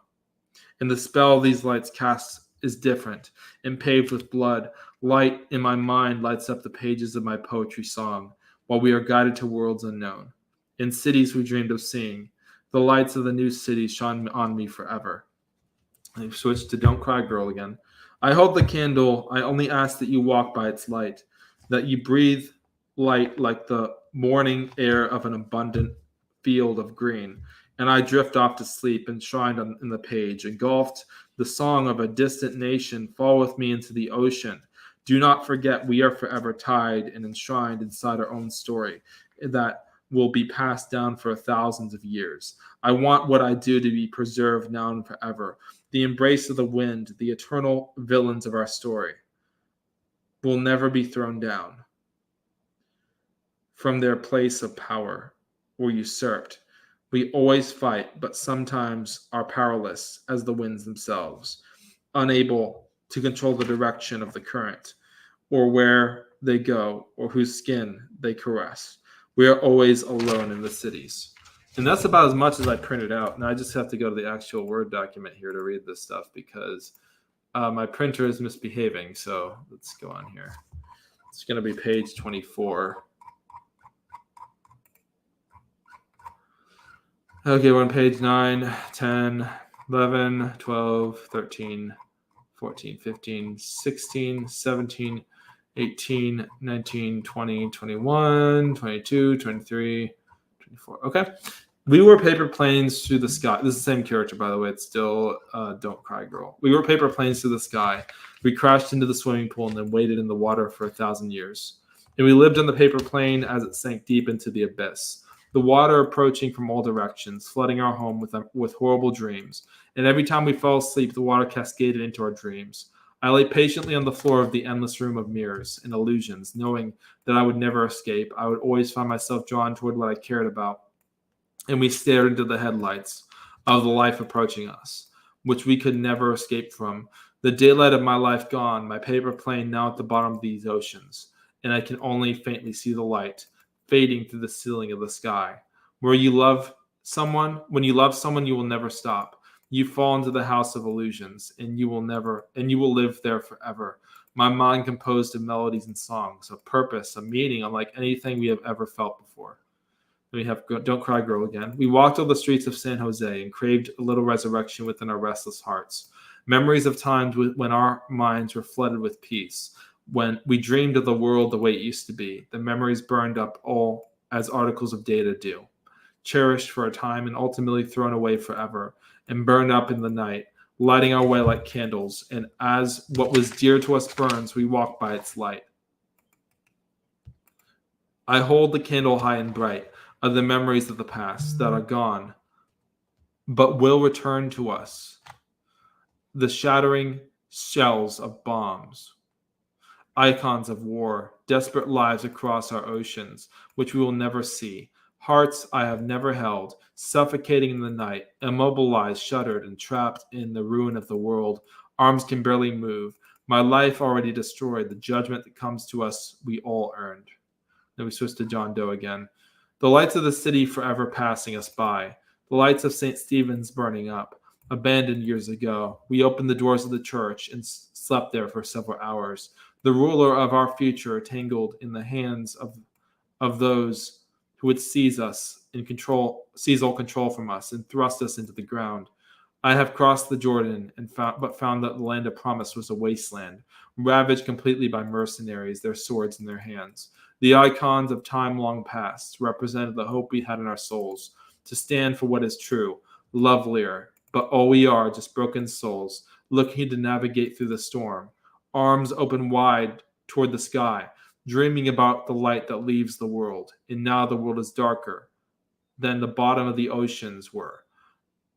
And the spell these lights cast is different and paved with blood. Light in my mind lights up the pages of my poetry song, while we are guided to worlds unknown. In cities we dreamed of seeing, the lights of the new city shone on me forever. I've switched to Don't Cry Girl again. I hold the candle. I only ask that you walk by its light, that you breathe light like the morning air of an abundant field of green. And I drift off to sleep, enshrined in the page, engulfed the song of a distant nation. Fall with me into the ocean. Do not forget we are forever tied and enshrined inside our own story that will be passed down for thousands of years. I want what I do to be preserved now and forever. The embrace of the wind, the eternal villains of our story, will never be thrown down from their place of power or usurped. We always fight, but sometimes are powerless as the winds themselves, unable to control the direction of the current or where they go or whose skin they caress. We are always alone in the cities. And that's about as much as I printed out. Now I just have to go to the actual Word document here to read this stuff because my printer is misbehaving. So let's go on here. It's going to be page 24. Okay, we're on page 9, 10, 11, 12, 13, 14, 15, 16, 17, 18, 19, 20, 21, 22, 23, 24. Okay. We were paper planes through the sky. This is the same character, by the way. It's still Don't Cry Girl. We were paper planes through the sky. We crashed into the swimming pool and then waited in the water for 1,000 years. And we lived on the paper plane as it sank deep into the abyss. The water approaching from all directions, flooding our home with horrible dreams. And every time we fell asleep, the water cascaded into our dreams. I lay patiently on the floor of the endless room of mirrors and illusions, knowing that I would never escape. I would always find myself drawn toward what I cared about. And we stared into the headlights of the life approaching us, which we could never escape from. The daylight of my life gone, my paper plane now at the bottom of these oceans, and I can only faintly see the light fading through the ceiling of the sky. When you love someone, you will never stop. You fall into the house of illusions, and you will live there forever. My mind composed of melodies and songs, a purpose, a meaning unlike anything we have ever felt before. We have Don't Cry Girl again. We walked all the streets of San Jose and craved a little resurrection within our restless hearts. Memories of times when our minds were flooded with peace, when we dreamed of the world the way it used to be. The memories burned up all as articles of data do, cherished for a time and ultimately thrown away forever, and burned up in the night, lighting our way like candles. And as what was dear to us burns, we walk by its light. I hold the candle high and bright of the memories of the past that are gone, but will return to us. The shattering shells of bombs, icons of war, desperate lives across our oceans, which we will never see. Hearts I have never held, suffocating in the night, immobilized, shuttered, and trapped in the ruin of the world. Arms can barely move. My life already destroyed. The judgment that comes to us, we all earned. Then we switch to John Doe again. The lights of the city forever passing us by. The lights of St. Stephen's burning up. Abandoned years ago. We opened the doors of the church and slept there for several hours. The ruler of our future tangled in the hands of those who would seize all control from us and thrust us into the ground. I have crossed the Jordan but found that the land of promise was a wasteland, ravaged completely by mercenaries, their swords in their hands. The icons of time long past represented the hope we had in our souls, to stand for what is true, lovelier, but all we are, just broken souls, looking to navigate through the storm, arms open wide toward the sky, dreaming about the light that leaves the world. And now the world is darker than the bottom of the oceans were.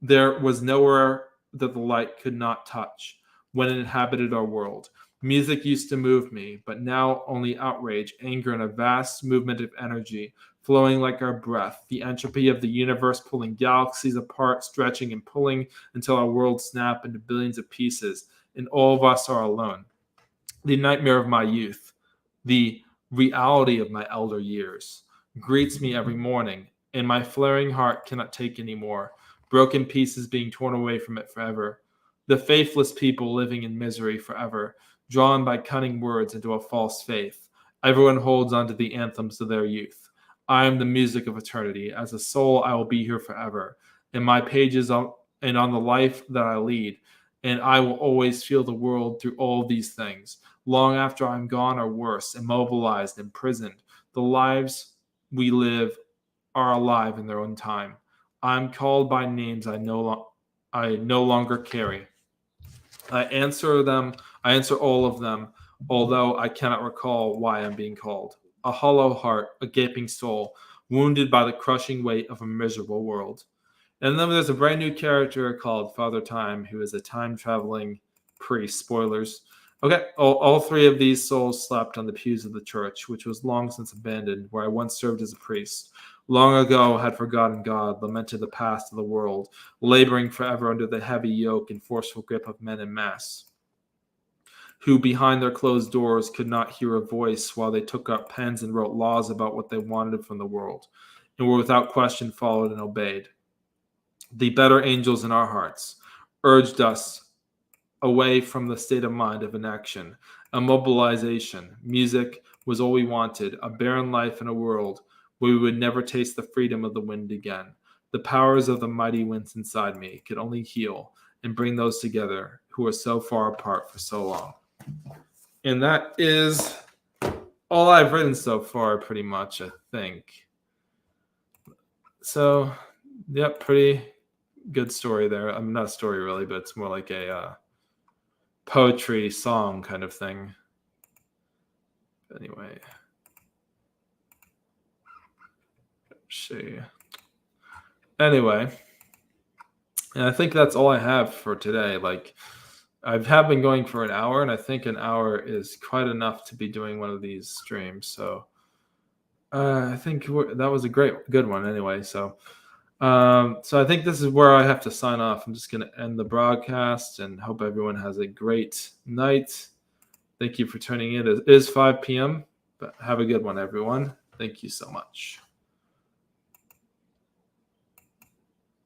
There was nowhere that the light could not touch when it inhabited our world. Music used to move me, but now only outrage, anger, and a vast movement of energy flowing like our breath, the entropy of the universe pulling galaxies apart, stretching and pulling until our worlds snap into billions of pieces, and all of us are alone. The nightmare of my youth, the reality of my elder years, greets me every morning, and my flaring heart cannot take any more. Broken pieces being torn away from it forever. The faithless people living in misery forever, drawn by cunning words into a false faith. Everyone holds on to the anthems of their youth. I am the music of eternity. As a soul, I will be here forever. In my pages and on the life that I lead, and I will always feel the world through all of these things. Long after I'm gone or worse, immobilized, imprisoned, the lives we live are alive in their own time. I'm called by names I no longer carry. I answer all of them, although I cannot recall why I'm being called. A hollow heart, a gaping soul, wounded by the crushing weight of a miserable world. And then there's a brand new character called Father Time, who is a time-traveling priest. Spoilers. Okay, all three of these souls slept on the pews of the church, which was long since abandoned, where I once served as a priest. Long ago had forgotten God, lamented the past of the world, laboring forever under the heavy yoke and forceful grip of men en masse, who behind their closed doors could not hear a voice while they took up pens and wrote laws about what they wanted from the world, and were without question followed and obeyed. The better angels in our hearts urged us away from the state of mind of inaction, immobilization. Music was all we wanted, a barren life in a world where we would never taste the freedom of the wind again. The powers of the mighty winds inside me could only heal and bring those together who were so far apart for so long. And that is all I've written so far, pretty much, I think. So, yep, pretty good story there. I mean, not a story really, but it's more like a poetry song kind of thing. Anyway. See. Anyway, and I think that's all I have for today. Like, I have been going for an hour, and I think an hour is quite enough to be doing one of these streams. So I think that was a good one anyway. So I think this is where I have to sign off. I'm just going to end the broadcast and hope everyone has a great night. Thank you for tuning in. It is 5 p.m., but have a good one, everyone. Thank you so much.